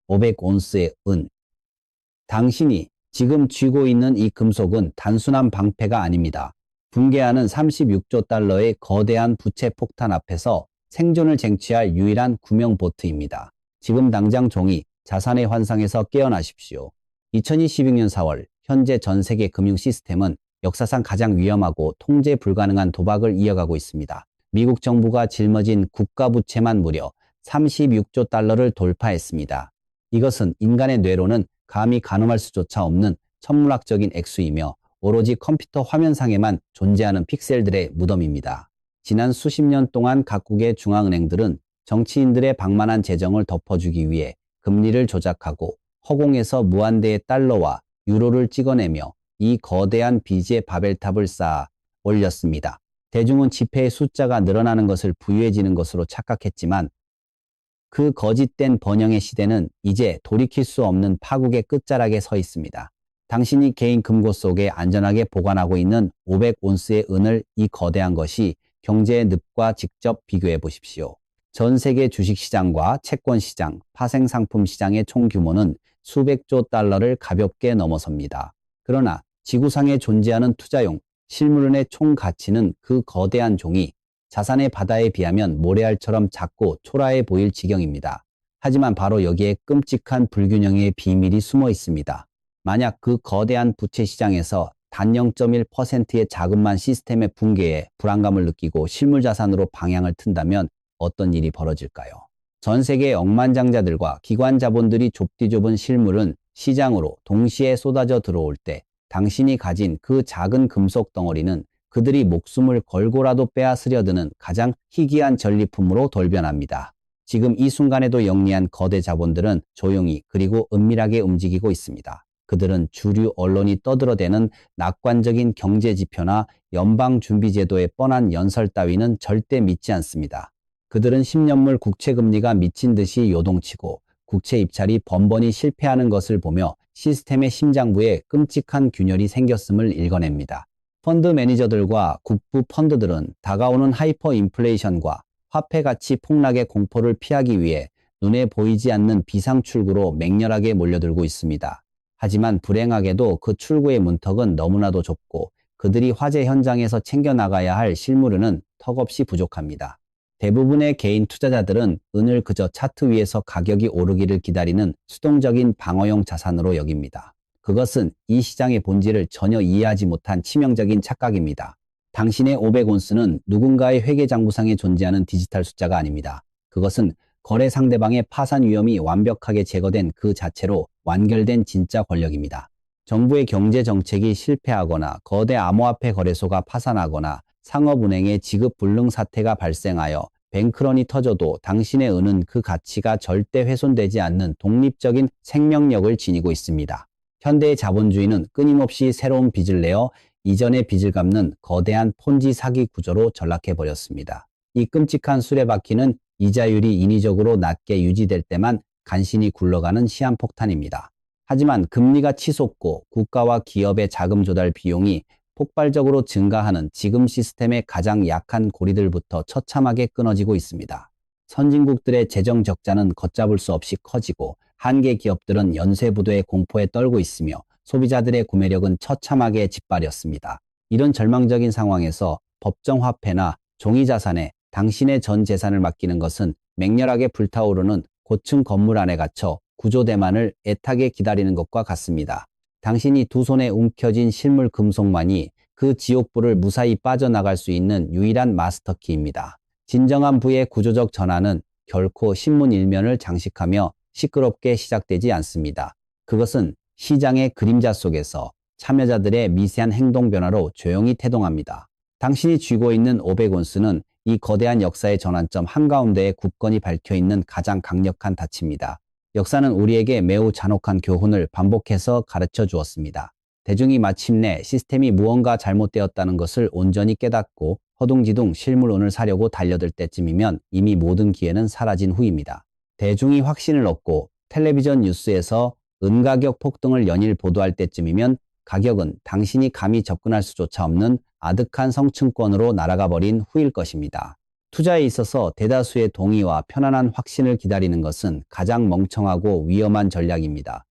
500온스의 은. 당신이 지금 쥐고 있는 이 금속은 단순한 방패가 아닙니다. 붕괴하는 36조 달러의 거대한 부채 폭탄 앞에서 생존을 쟁취할 유일한 구명 보트입니다. 지금 당장 종이 자산의 환상에서 깨어나십시오. 2022년 4월 현재 전 세계 금융 시스템은 역사상 가장 위험하고 통제 불가능한 도박을 이어가고 있습니다. 미국 정부가 짊어진 국가 부채만 무려 36조 달러를 돌파했습니다. 이것은 인간의 뇌로는 감히 가늠할 수조차 없는 천문학적인 액수이며 오로지 컴퓨터 화면상에만 존재하는 픽셀들의 무덤입니다. 지난 수십 년 동안 각국의 중앙은행들은 정치인들의 방만한 재정을 덮어주기 위해 금리를 조작하고 허공에서 무한대의 달러와 유로를 찍어내며 이 거대한 빚의 바벨탑을 쌓아 올렸습니다. 대중은 지폐의 숫자가 늘어나는 것을 부유해지는 것으로 착각했지만 그 거짓된 번영의 시대는 이제 돌이킬 수 없는 파국의 끝자락에 서 있습니다. 당신이 개인 금고 속에 안전하게 보관하고 있는 500온스의 은을 이 거대한 것이 경제의 늪과 직접 비교해 보십시오. 전 세계 주식시장과 채권시장, 파생상품 시장의 총 규모는 수백조 달러를 가볍게 넘어섭니다. 그러나 지구상에 존재하는 투자용 실물은의 총 가치는 그 거대한 종이 자산의 바다에 비하면 모래알처럼 작고 초라해 보일 지경입니다. 하지만 바로 여기에 끔찍한 불균형의 비밀이 숨어 있습니다. 만약 그 거대한 부채 시장에서 단 0.1%의 자금만 시스템의 붕괴에 불안감을 느끼고 실물 자산으로 방향을 튼다면 어떤 일이 벌어질까요? 전 세계의 억만장자들과 기관 자본들이 좁디 좁은 실물은 시장으로 동시에 쏟아져 들어올 때 당신이 가진 그 작은 금속 덩어리는 그들이 목숨을 걸고라도 빼앗으려 드는 가장 희귀한 전리품으로 돌변합니다. 지금 이 순간에도 영리한 거대 자본들은 조용히 그리고 은밀하게 움직이고 있습니다. 그들은 주류 언론이 떠들어대는 낙관적인 경제 지표나 연방준비제도의 뻔한 연설 따위는 절대 믿지 않습니다. 그들은 10년물 국채금리가 미친 듯이 요동치고 국채 입찰이 번번이 실패하는 것을 보며 시스템의 심장부에 끔찍한 균열이 생겼음을 읽어냅니다. 펀드 매니저들과 국부 펀드들은 다가오는 하이퍼 인플레이션과 화폐 가치 폭락의 공포를 피하기 위해 눈에 보이지 않는 비상 출구로 맹렬하게 몰려들고 있습니다. 하지만 불행하게도 그 출구의 문턱은 너무나도 좁고 그들이 화재 현장에서 챙겨나가야 할 실물은 턱없이 부족합니다. 대부분의 개인 투자자들은 은을 그저 차트 위에서 가격이 오르기를 기다리는 수동적인 방어용 자산으로 여깁니다. 그것은 이 시장의 본질을 전혀 이해하지 못한 치명적인 착각입니다. 당신의 500온스는 누군가의 회계장부상에 존재하는 디지털 숫자가 아닙니다. 그것은 거래 상대방의 파산 위험이 완벽하게 제거된 그 자체로 완결된 진짜 권력입니다. 정부의 경제 정책이 실패하거나 거대 암호화폐 거래소가 파산하거나 상업은행의 지급 불능 사태가 발생하여 뱅크런이 터져도 당신의 은은 그 가치가 절대 훼손되지 않는 독립적인 생명력을 지니고 있습니다. 현대의 자본주의는 끊임없이 새로운 빚을 내어 이전의 빚을 갚는 거대한 폰지 사기 구조로 전락해버렸습니다. 이 끔찍한 수레바퀴는 이자율이 인위적으로 낮게 유지될 때만 간신히 굴러가는 시한폭탄입니다. 하지만 금리가 치솟고 국가와 기업의 자금 조달 비용이 폭발적으로 증가하는 지금 시스템의 가장 약한 고리들부터 처참하게 끊어지고 있습니다. 선진국들의 재정 적자는 걷잡을 수 없이 커지고 한계 기업들은 연쇄부도의 공포에 떨고 있으며 소비자들의 구매력은 처참하게 짓밟였습니다. 이런 절망적인 상황에서 법정화폐나 종이자산에 당신의 전 재산을 맡기는 것은 맹렬하게 불타오르는 고층 건물 안에 갇혀 구조대만을 애타게 기다리는 것과 같습니다. 당신이 두 손에 움켜쥔 실물 금속만이 그 지옥불을 무사히 빠져나갈 수 있는 유일한 마스터키입니다. 진정한 부의 구조적 전환은 결코 신문 일면을 장식하며 시끄럽게 시작되지 않습니다. 그것은 시장의 그림자 속에서 참여자들의 미세한 행동 변화로 조용히 태동합니다. 당신이 쥐고 있는 500온스는 이 거대한 역사의 전환점 한가운데에 굳건히 박혀있는 가장 강력한 닻입니다. 역사는 우리에게 매우 잔혹한 교훈을 반복해서 가르쳐 주었습니다. 대중이 마침내 시스템이 무언가 잘못되었다는 것을 온전히 깨닫고 허둥지둥 실물운을 사려고 달려들 때쯤이면 이미 모든 기회는 사라진 후입니다. 대중이 확신을 얻고 텔레비전 뉴스에서 은가격 폭등을 연일 보도할 때쯤이면 가격은 당신이 감히 접근할 수조차 없는 아득한 성층권으로 날아가 버린 후일 것입니다. 투자에 있어서 대다수의 동의와 편안한 확신을 기다리는 것은 가장 멍청하고 위험한 전략입니다.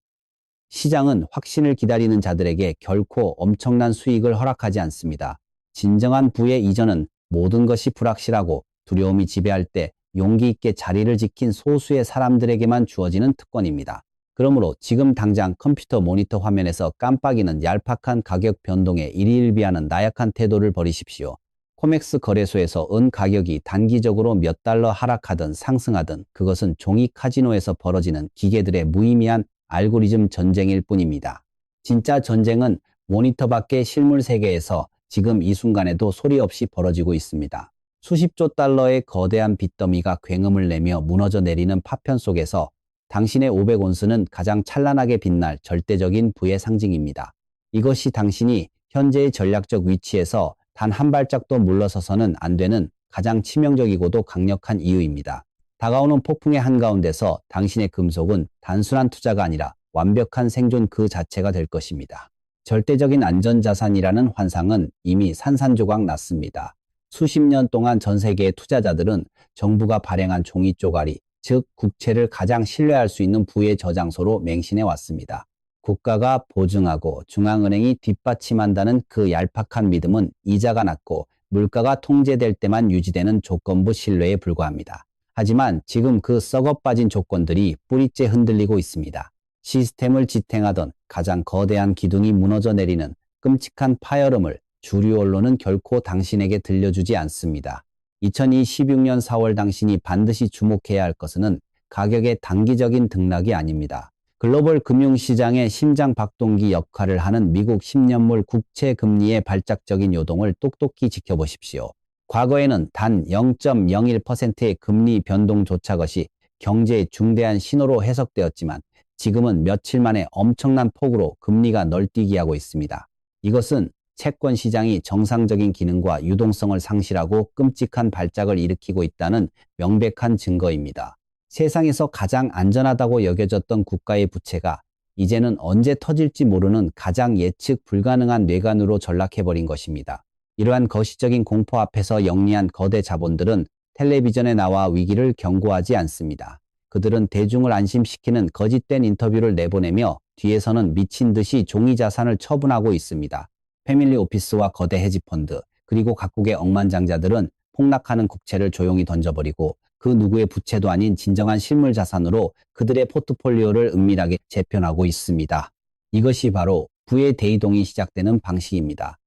시장은 확신을 기다리는 자들에게 결코 엄청난 수익을 허락하지 않습니다. 진정한 부의 이전은 모든 것이 불확실하고 두려움이 지배할 때 용기 있게 자리를 지킨 소수의 사람들에게만 주어지는 특권입니다. 그러므로 지금 당장 컴퓨터 모니터 화면에서 깜빡이는 얄팍한 가격 변동에 일희일비하는 나약한 태도를 버리십시오. 코맥스 거래소에서 은 가격이 단기적으로 몇 달러 하락하든 상승하든 그것은 종이 카지노에서 벌어지는 기계들의 무의미한 알고리즘 전쟁일 뿐입니다. 진짜 전쟁은 모니터 밖의 실물 세계에서 지금 이 순간에도 소리 없이 벌어지고 있습니다. 수십조 달러의 거대한 빚더미가 굉음을 내며 무너져 내리는 파편 속에서 당신의 500온스는 가장 찬란하게 빛날 절대적인 부의 상징입니다. 이것이 당신이 현재의 전략적 위치에서 단 한 발짝도 물러서서는 안 되는 가장 치명적이고도 강력한 이유입니다. 다가오는 폭풍의 한가운데서 당신의 금속은 단순한 투자가 아니라 완벽한 생존 그 자체가 될 것입니다. 절대적인 안전자산이라는 환상은 이미 산산조각 났습니다. 수십 년 동안 전 세계의 투자자들은 정부가 발행한 종이 쪼가리, 즉 국채를 가장 신뢰할 수 있는 부의 저장소로 맹신해 왔습니다. 국가가 보증하고 중앙은행이 뒷받침한다는 그 얄팍한 믿음은 이자가 낮고 물가가 통제될 때만 유지되는 조건부 신뢰에 불과합니다. 하지만 지금 그 썩어 빠진 조건들이 뿌리째 흔들리고 있습니다. 시스템을 지탱하던 가장 거대한 기둥이 무너져 내리는 끔찍한 파열음을 주류 언론은 결코 당신에게 들려주지 않습니다. 2016년 4월 당신이 반드시 주목해야 할 것은 가격의 단기적인 등락이 아닙니다. 글로벌 금융시장의 심장 박동기 역할을 하는 미국 10년물 국채 금리의 발작적인 요동을 똑똑히 지켜보십시오. 과거에는 단 0.01%의 금리 변동조차 것이 경제의 중대한 신호로 해석되었지만 지금은 며칠 만에 엄청난 폭으로 금리가 널뛰기 하고 있습니다. 이것은 채권 시장이 정상적인 기능과 유동성을 상실하고 끔찍한 발작을 일으키고 있다는 명백한 증거입니다. 세상에서 가장 안전하다고 여겨졌던 국가의 부채가 이제는 언제 터질지 모르는 가장 예측 불가능한 뇌관으로 전락해버린 것입니다. 이러한 거시적인 공포 앞에서 영리한 거대 자본들은 텔레비전에 나와 위기를 경고하지 않습니다. 그들은 대중을 안심시키는 거짓된 인터뷰를 내보내며 뒤에서는 미친 듯이 종이 자산을 처분하고 있습니다. 패밀리 오피스와 거대 헤지펀드, 그리고 각국의 억만장자들은 폭락하는 국채를 조용히 던져버리고 그 누구의 부채도 아닌 진정한 실물 자산으로 그들의 포트폴리오를 은밀하게 재편하고 있습니다. 이것이 바로 부의 대이동이 시작되는 방식입니다.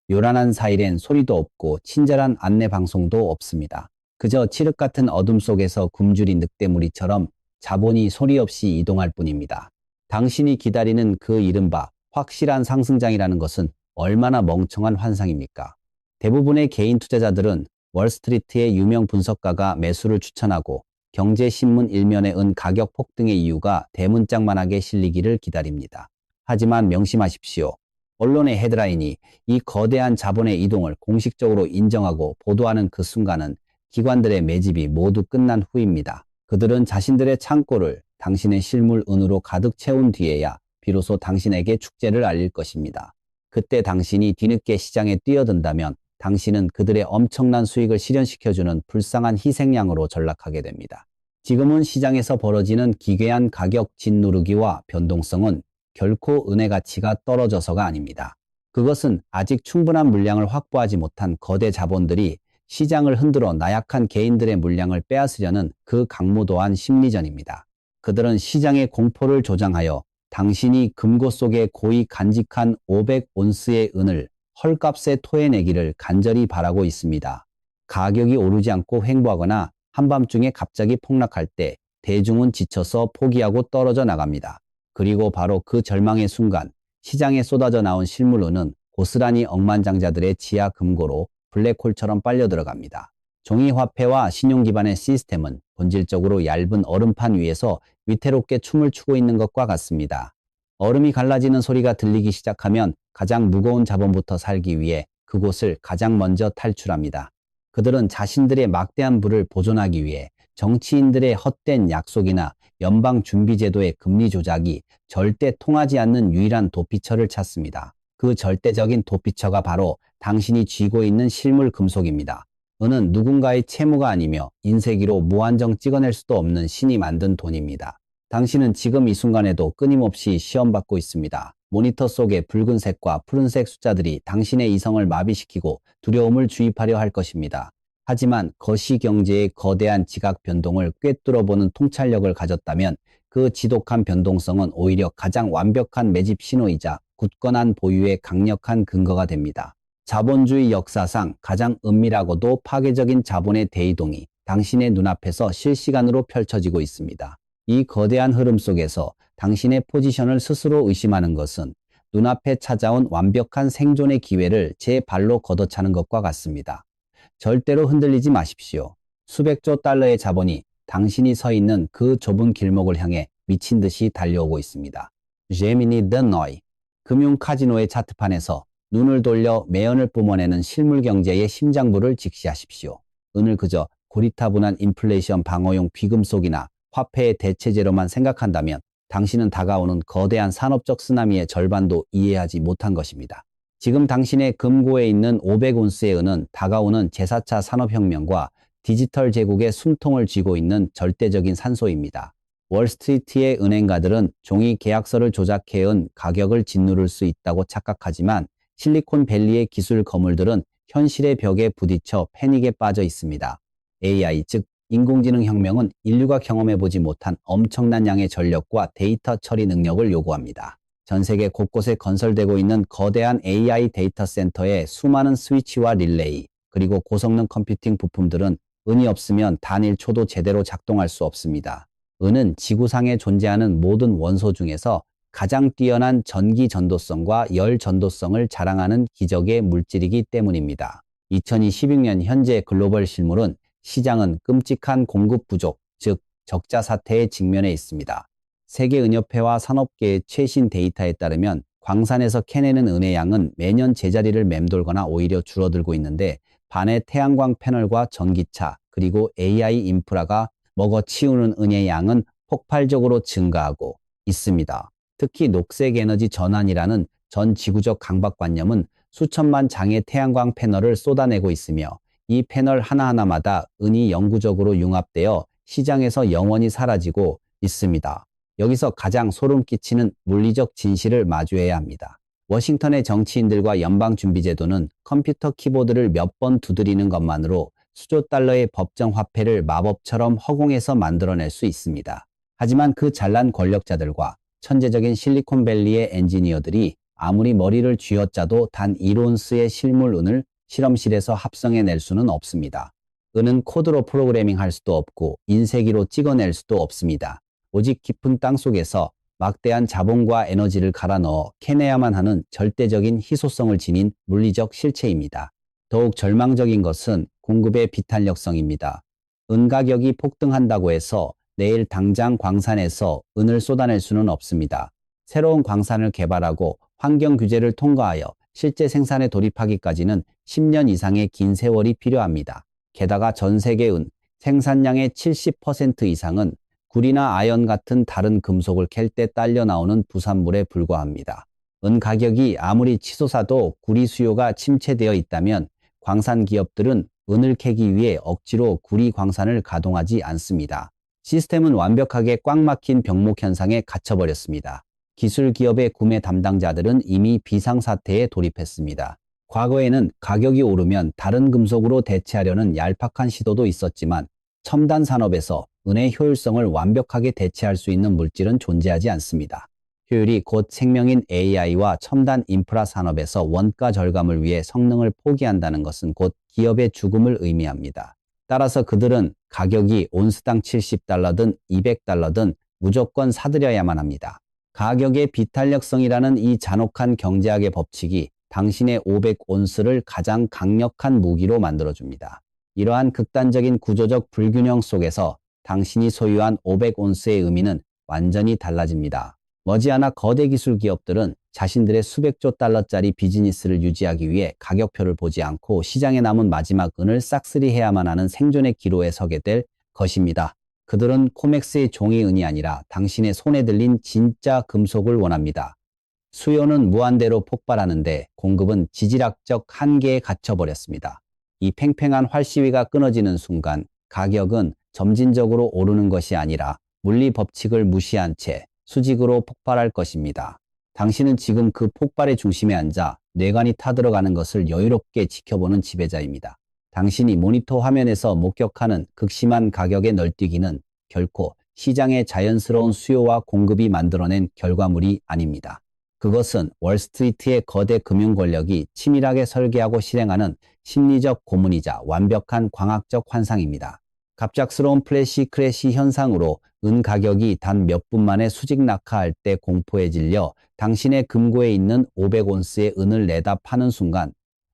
요란한 사일엔 소리도 없고 친절한 안내 방송도 없습니다. 그저 칠흑 같은 어둠 속에서 굶주린 늑대무리처럼 자본이 소리 없이 이동할 뿐입니다. 당신이 기다리는 그 이른바 확실한 상승장이라는 것은 얼마나 멍청한 환상입니까? 대부분의 개인 투자자들은 월스트리트의 유명 분석가가 매수를 추천하고 경제신문 일면에 은 가격 폭등의 이유가 대문짝만하게 실리기를 기다립니다. 하지만 명심하십시오. 언론의 헤드라인이 이 거대한 자본의 이동을 공식적으로 인정하고 보도하는 그 순간은 기관들의 매집이 모두 끝난 후입니다. 그들은 자신들의 창고를 당신의 실물 은으로 가득 채운 뒤에야 비로소 당신에게 축제를 알릴 것입니다. 그때 당신이 뒤늦게 시장에 뛰어든다면 당신은 그들의 엄청난 수익을 실현시켜주는 불쌍한 희생양으로 전락하게 됩니다. 지금은 시장에서 벌어지는 기괴한 가격 짓누르기와 변동성은 결코 은의 가치가 떨어져서가 아닙니다. 그것은 아직 충분한 물량을 확보하지 못한 거대 자본들이 시장을 흔들어 나약한 개인들의 물량을 빼앗으려는 그 강무도한 심리전입니다. 그들은 시장의 공포를 조장하여 당신이 금고 속에 고이 간직한 500온스의 은을 헐값에 토해내기를 간절히 바라고 있습니다. 가격이 오르지 않고 횡보하거나 한밤중에 갑자기 폭락할 때 대중은 지쳐서 포기하고 떨어져 나갑니다. 그리고 바로 그 절망의 순간 시장에 쏟아져 나온 실물은은 고스란히 억만장자들의 지하 금고로 블랙홀처럼 빨려 들어갑니다. 종이화폐와 신용 기반의 시스템은 본질적으로 얇은 얼음판 위에서 위태롭게 춤을 추고 있는 것과 같습니다. 얼음이 갈라지는 소리가 들리기 시작하면 가장 무거운 자본부터 살기 위해 그곳을 가장 먼저 탈출합니다. 그들은 자신들의 막대한 부를 보존하기 위해 정치인들의 헛된 약속이나 연방준비제도의 금리 조작이 절대 통하지 않는 유일한 도피처를 찾습니다. 그 절대적인 도피처가 바로 당신이 쥐고 있는 실물 금속입니다. 은은 누군가의 채무가 아니며 인쇄기로 무한정 찍어낼 수도 없는 신이 만든 돈입니다. 당신은 지금 이 순간에도 끊임없이 시험받고 있습니다. 모니터 속의 붉은색과 푸른색 숫자들이 당신의 이성을 마비시키고 두려움을 주입하려 할 것입니다. 하지만 거시경제의 거대한 지각 변동을 꿰뚫어보는 통찰력을 가졌다면 그 지독한 변동성은 오히려 가장 완벽한 매집 신호이자 굳건한 보유의 강력한 근거가 됩니다. 자본주의 역사상 가장 은밀하고도 파괴적인 자본의 대이동이 당신의 눈앞에서 실시간으로 펼쳐지고 있습니다. 이 거대한 흐름 속에서 당신의 포지션을 스스로 의심하는 것은 눈앞에 찾아온 완벽한 생존의 기회를 제 발로 걷어차는 것과 같습니다. 절대로 흔들리지 마십시오. 수백조 달러의 자본이 당신이 서 있는 그 좁은 길목을 향해 미친 듯이 달려오고 있습니다. 제미니 더 너이, 금융 카지노의 차트판에서 눈을 돌려 매연을 뿜어내는 실물 경제의 심장부를 직시하십시오. 은을 그저 고리타분한 인플레이션 방어용 귀금속이나 화폐의 대체제로만 생각한다면 당신은 다가오는 거대한 산업적 쓰나미의 절반도 이해하지 못한 것입니다. 지금 당신의 금고에 있는 500온스의 은은 다가오는 제4차 산업혁명과 디지털 제국의 숨통을 쥐고 있는 절대적인 산소입니다. 월스트리트의 은행가들은 종이 계약서를 조작해은 가격을 짓누를 수 있다고 착각하지만 실리콘밸리의 기술 거물들은 현실의 벽에 부딪혀 패닉에 빠져 있습니다. AI, 즉 인공지능 혁명은 인류가 경험해보지 못한 엄청난 양의 전력과 데이터 처리 능력을 요구합니다. 전 세계 곳곳에 건설되고 있는 거대한 AI 데이터 센터의 수많은 스위치와 릴레이, 그리고 고성능 컴퓨팅 부품들은 은이 없으면 단 1초도 제대로 작동할 수 없습니다. 은은 지구상에 존재하는 모든 원소 중에서 가장 뛰어난 전기 전도성과 열 전도성을 자랑하는 기적의 물질이기 때문입니다. 2026년 현재 글로벌 실물은 시장은 끔찍한 공급 부족, 즉 적자 사태에 직면해 있습니다. 세계은협회와 산업계의 최신 데이터에 따르면 광산에서 캐내는 은의 양은 매년 제자리를 맴돌거나 오히려 줄어들고 있는데 반해 태양광 패널과 전기차 그리고 AI 인프라가 먹어치우는 은의 양은 폭발적으로 증가하고 있습니다. 특히 녹색 에너지 전환이라는 전 지구적 강박관념은 수천만 장의 태양광 패널을 쏟아내고 있으며 이 패널 하나하나마다 은이 영구적으로 융합되어 시장에서 영원히 사라지고 있습니다. 여기서 가장 소름 끼치는 물리적 진실을 마주해야 합니다. 워싱턴의 정치인들과 연방준비제도는 컴퓨터 키보드를 몇 번 두드리는 것만으로 수조 달러의 법정 화폐를 마법처럼 허공에서 만들어낼 수 있습니다. 하지만 그 잘난 권력자들과 천재적인 실리콘밸리의 엔지니어들이 아무리 머리를 쥐어짜도 단 1온스의 실물 은을 실험실에서 합성해낼 수는 없습니다. 은은 코드로 프로그래밍할 수도 없고 인쇄기로 찍어낼 수도 없습니다. 오직 깊은 땅 속에서 막대한 자본과 에너지를 갈아 넣어 캐내야만 하는 절대적인 희소성을 지닌 물리적 실체입니다. 더욱 절망적인 것은 공급의 비탄력성입니다. 은 가격이 폭등한다고 해서 내일 당장 광산에서 은을 쏟아낼 수는 없습니다. 새로운 광산을 개발하고 환경 규제를 통과하여 실제 생산에 돌입하기까지는 10년 이상의 긴 세월이 필요합니다. 게다가 전 세계 은 생산량의 70% 이상은 구리나 아연 같은 다른 금속을 캘 때 딸려 나오는 부산물에 불과합니다. 은 가격이 아무리 치솟아도 구리 수요가 침체되어 있다면 광산 기업들은 은을 캐기 위해 억지로 구리 광산을 가동하지 않습니다. 시스템은 완벽하게 꽉 막힌 병목 현상에 갇혀버렸습니다. 기술 기업의 구매 담당자들은 이미 비상사태에 돌입했습니다. 과거에는 가격이 오르면 다른 금속으로 대체하려는 얄팍한 시도도 있었지만 첨단 산업에서 은의 효율성을 완벽하게 대체할 수 있는 물질은 존재하지 않습니다. 효율이 곧 생명인 AI와 첨단 인프라 산업에서 원가 절감을 위해 성능을 포기한다는 것은 곧 기업의 죽음을 의미합니다. 따라서 그들은 가격이 온스당 70달러든 200달러든 무조건 사들여야만 합니다. 가격의 비탄력성이라는 이 잔혹한 경제학의 법칙이 당신의 500온스를 가장 강력한 무기로 만들어줍니다. 이러한 극단적인 구조적 불균형 속에서 당신이 소유한 500온스의 의미는 완전히 달라집니다. 머지않아 거대 기술 기업들은 자신들의 수백조 달러짜리 비즈니스를 유지하기 위해 가격표를 보지 않고 시장에 남은 마지막 은을 싹쓸이해야만 하는 생존의 기로에 서게 될 것입니다. 그들은 코맥스의 종이 은이 아니라 당신의 손에 들린 진짜 금속을 원합니다. 수요는 무한대로 폭발하는데 공급은 지질학적 한계에 갇혀버렸습니다. 이 팽팽한 활시위가 끊어지는 순간 가격은 점진적으로 오르는 것이 아니라 물리 법칙을 무시한 채 수직으로 폭발할 것입니다. 당신은 지금 그 폭발의 중심에 앉아 뇌관이 타들어가는 것을 여유롭게 지켜보는 지배자입니다. 당신이 모니터 화면에서 목격하는 극심한 가격의 널뛰기는 결코 시장의 자연스러운 수요와 공급이 만들어낸 결과물이 아닙니다. 그것은 월스트리트의 거대 금융 권력이 치밀하게 설계하고 실행하는 심리적 고문이자 완벽한 광학적 환상입니다. 갑작스러운 플래시 크래시 현상으로 은 가격이 단 몇 분 만에 수직 낙하할 때 공포에 질려 당신의 금고에 있는 500온스의 은을 내다 파는 순간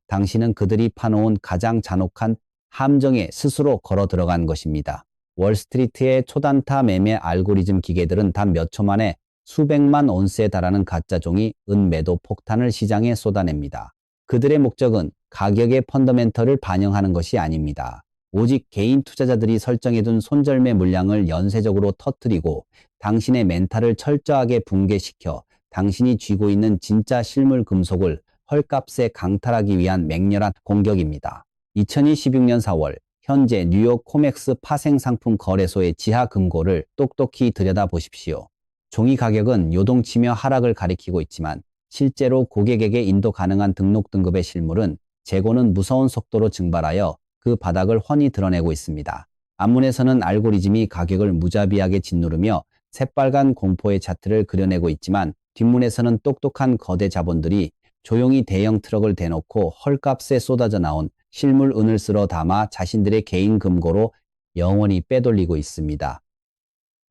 당신은 그들이 파놓은 가장 잔혹한 함정에 스스로 걸어 들어간 것입니다. 월스트리트의 초단타 매매 알고리즘 기계들은 단 몇 초 만에 수백만 온스에 달하는 가짜 종이 은 매도 폭탄을 시장에 쏟아냅니다. 그들의 목적은 가격의 펀더멘털을 반영하는 것이 아닙니다. 오직 개인 투자자들이 설정해둔 손절매 물량을 연쇄적으로 터뜨리고 당신의 멘탈을 철저하게 붕괴시켜 당신이 쥐고 있는 진짜 실물 금속을 헐값에 강탈하기 위한 맹렬한 공격입니다. 2026년 4월 현재 뉴욕 코맥스 파생상품 거래소의 지하 금고를 똑똑히 들여다보십시오. 종이 가격은 요동치며 하락을 가리키고 있지만 실제로 고객에게 인도 가능한 등록 등급의 실물은 재고는 무서운 속도로 증발하여 그 바닥을 훤히 드러내고 있습니다. 앞문에서는 알고리즘이 가격을 무자비하게 짓누르며 새빨간 공포의 차트를 그려내고 있지만 뒷문에서는 똑똑한 거대 자본들이 조용히 대형 트럭을 대놓고 헐값에 쏟아져 나온 실물 은을 쓸어 담아 자신들의 개인 금고로 영원히 빼돌리고 있습니다.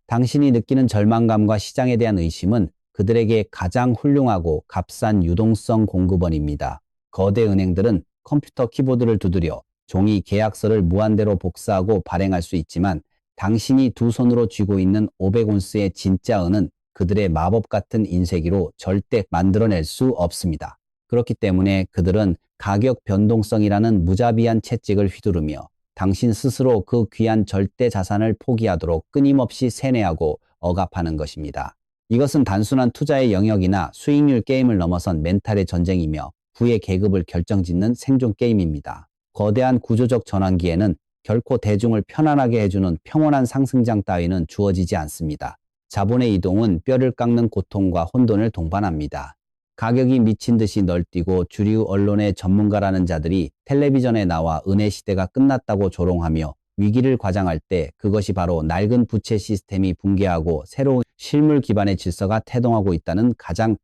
당신이 느끼는 절망감과 시장에 대한 의심은 그들에게 가장 훌륭하고 값싼 유동성 공급원입니다. 거대 은행들은 컴퓨터 키보드를 두드려 종이 계약서를 무한대로 복사하고 발행할 수 있지만 당신이 두 손으로 쥐고 있는 500온스의 진짜 은은 그들의 마법 같은 인쇄기로 절대 만들어낼 수 없습니다. 그렇기 때문에 그들은 가격 변동성이라는 무자비한 채찍을 휘두르며 당신 스스로 그 귀한 절대 자산을 포기하도록 끊임없이 세뇌하고 억압하는 것입니다. 이것은 단순한 투자의 영역이나 수익률 게임을 넘어선 멘탈의 전쟁이며 부의 계급을 결정짓는 생존 게임입니다. 거대한 구조적 전환기에는 결코 대중을 편안하게 해주는 평온한 상승장 따위는 주어지지 않습니다. 자본의 이동은 뼈를 깎는 고통과 혼돈을 동반합니다. 가격이 미친 듯이 널뛰고 주류 언론의 전문가라는 자들이 텔레비전에 나와 은의 시대가 끝났다고 조롱하며 위기를 과장할 때 그것이 바로 낡은 부채 시스템이 붕괴하고 새로운 실물 기반의 질서가 태동하고 있다는 가장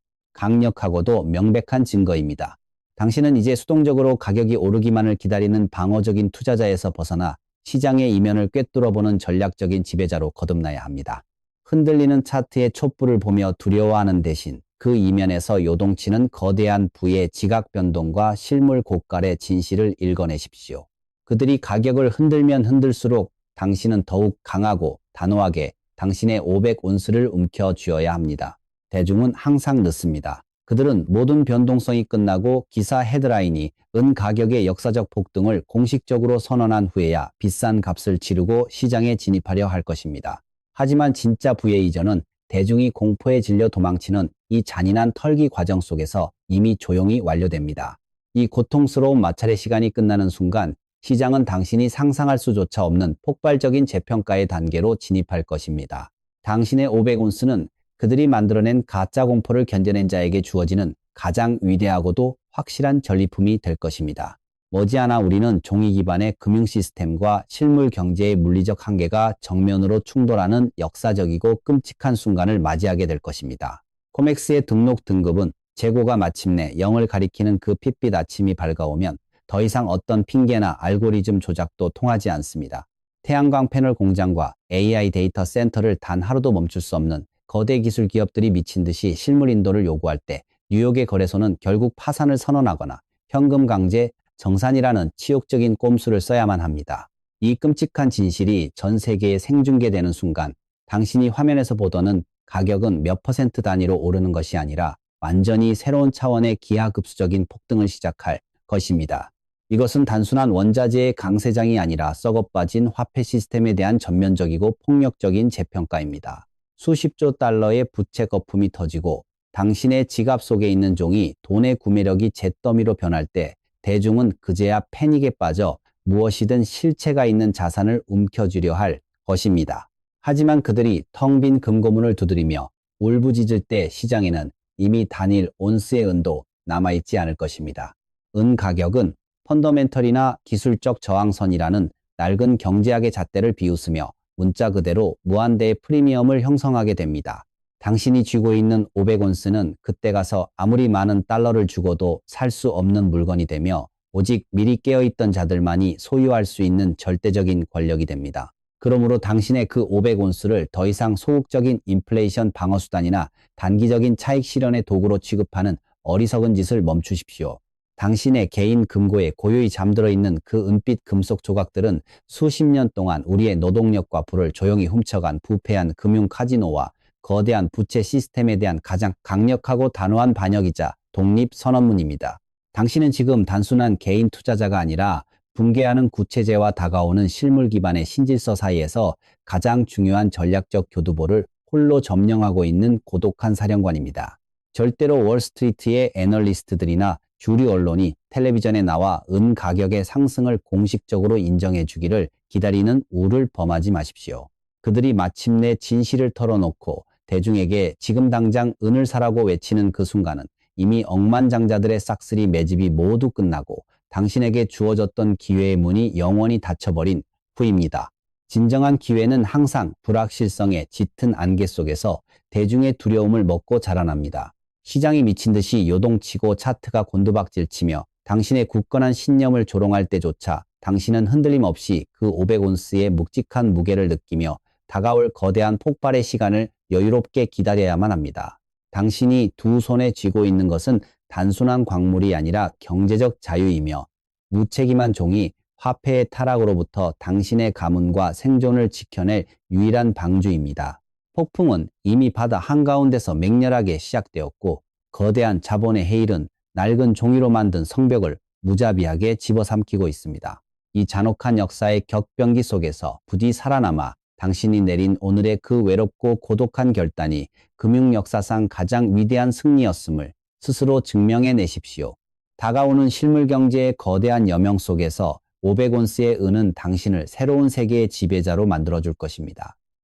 강력하고도 명백한 증거입니다. 당신은 이제 수동적으로 가격이 오르기만을 기다리는 방어적인 투자자에서 벗어나 시장의 이면을 꿰뚫어보는 전략적인 지배자로 거듭나야 합니다. 흔들리는 차트의 촛불을 보며 두려워하는 대신 그 이면에서 요동치는 거대한 부의 지각 변동과 실물 고갈의 진실을 읽어내십시오. 그들이 가격을 흔들면 흔들수록 당신은 더욱 강하고 단호하게 당신의 500온스를 움켜쥐어야 합니다. 대중은 항상 늦습니다. 그들은 모든 변동성이 끝나고 기사 헤드라인이 은 가격의 역사적 폭등을 공식적으로 선언한 후에야 비싼 값을 치르고 시장에 진입하려 할 것입니다. 하지만 진짜 부의 이전은 대중이 공포에 질려 도망치는 이 잔인한 털기 과정 속에서 이미 조용히 완료됩니다. 이 고통스러운 마찰의 시간이 끝나는 순간 시장은 당신이 상상할 수조차 없는 폭발적인 재평가의 단계로 진입할 것입니다. 당신의 500온스는 그들이 만들어낸 가짜 공포를 견뎌낸 자에게 주어지는 가장 위대하고도 확실한 전리품이 될 것입니다. 머지않아 우리는 종이 기반의 금융 시스템과 실물 경제의 물리적 한계가 정면으로 충돌하는 역사적이고 끔찍한 순간을 맞이하게 될 것입니다. 코맥스의 등록 등급은 재고가 마침내 0을 가리키는 그 핏빛 아침이 밝아오면 더 이상 어떤 핑계나 알고리즘 조작도 통하지 않습니다. 태양광 패널 공장과 AI 데이터 센터를 단 하루도 멈출 수 없는 거대 기술 기업들이 미친 듯이 실물 인도를 요구할 때 뉴욕의 거래소는 결국 파산을 선언하거나 현금 강제 정산이라는 치욕적인 꼼수를 써야만 합니다. 이 끔찍한 진실이 전 세계에 생중계되는 순간 당신이 화면에서 보던 가격은 몇 퍼센트 단위로 오르는 것이 아니라 완전히 새로운 차원의 기하급수적인 폭등을 시작할 것입니다. 이것은 단순한 원자재의 강세장이 아니라 썩어빠진 화폐 시스템에 대한 전면적이고 폭력적인 재평가입니다. 수십조 달러의 부채 거품이 터지고 당신의 지갑 속에 있는 종이 돈의 구매력이 잿더미로 변할 때 대중은 그제야 패닉에 빠져 무엇이든 실체가 있는 자산을 움켜쥐려 할 것입니다. 하지만 그들이 텅 빈 금고문을 두드리며 울부짖을 때 시장에는 이미 단일 온스의 은도 남아있지 않을 것입니다. 은 가격은 펀더멘털이나 기술적 저항선이라는 낡은 경제학의 잣대를 비웃으며 문자 그대로 무한대의 프리미엄을 형성하게 됩니다. 당신이 쥐고 있는 500온스는 그때 가서 아무리 많은 달러를 주고도 살 수 없는 물건이 되며 오직 미리 깨어있던 자들만이 소유할 수 있는 절대적인 권력이 됩니다. 그러므로 당신의 그 500온스를 더 이상 소극적인 인플레이션 방어수단이나 단기적인 차익 실현의 도구로 취급하는 어리석은 짓을 멈추십시오. 당신의 개인 금고에 고요히 잠들어 있는 그 은빛 금속 조각들은 수십 년 동안 우리의 노동력과 부를 조용히 훔쳐간 부패한 금융 카지노와 거대한 부채 시스템에 대한 가장 강력하고 단호한 반역이자 독립 선언문입니다. 당신은 지금 단순한 개인 투자자가 아니라 붕괴하는 구체제와 다가오는 실물 기반의 신질서 사이에서 가장 중요한 전략적 교두보를 홀로 점령하고 있는 고독한 사령관입니다. 절대로 월스트리트의 애널리스트들이나 주류 언론이 텔레비전에 나와 은 가격의 상승을 공식적으로 인정해 주기를 기다리는 우를 범하지 마십시오. 그들이 마침내 진실을 털어놓고 대중에게 지금 당장 은을 사라고 외치는 그 순간은 이미 억만장자들의 싹쓸이 매집이 모두 끝나고 당신에게 주어졌던 기회의 문이 영원히 닫혀버린 후입니다. 진정한 기회는 항상 불확실성의 짙은 안개 속에서 대중의 두려움을 먹고 자라납니다. 시장이 미친 듯이 요동치고 차트가 곤두박질치며 당신의 굳건한 신념을 조롱할 때조차 당신은 흔들림 없이 그 500온스의 묵직한 무게를 느끼며 다가올 거대한 폭발의 시간을 여유롭게 기다려야만 합니다. 당신이 두 손에 쥐고 있는 것은 단순한 광물이 아니라 경제적 자유이며 무책임한 종이 화폐의 타락으로부터 당신의 가문과 생존을 지켜낼 유일한 방주입니다. 폭풍은 이미 바다 한가운데서 맹렬하게 시작되었고 거대한 자본의 해일은 낡은 종이로 만든 성벽을 무자비하게 집어삼키고 있습니다. 이 잔혹한 역사의 격변기 속에서 부디 살아남아 당신이 내린 오늘의 그 외롭고 고독한 결단이 금융 역사상 가장 위대한 승리였음을 스스로 증명해 내십시오. 다가오는 실물 경제의 거대한 여명 속에서 500온스의 은은 당신을 새로운 세계의 지배자로 만들어줄 것입니다.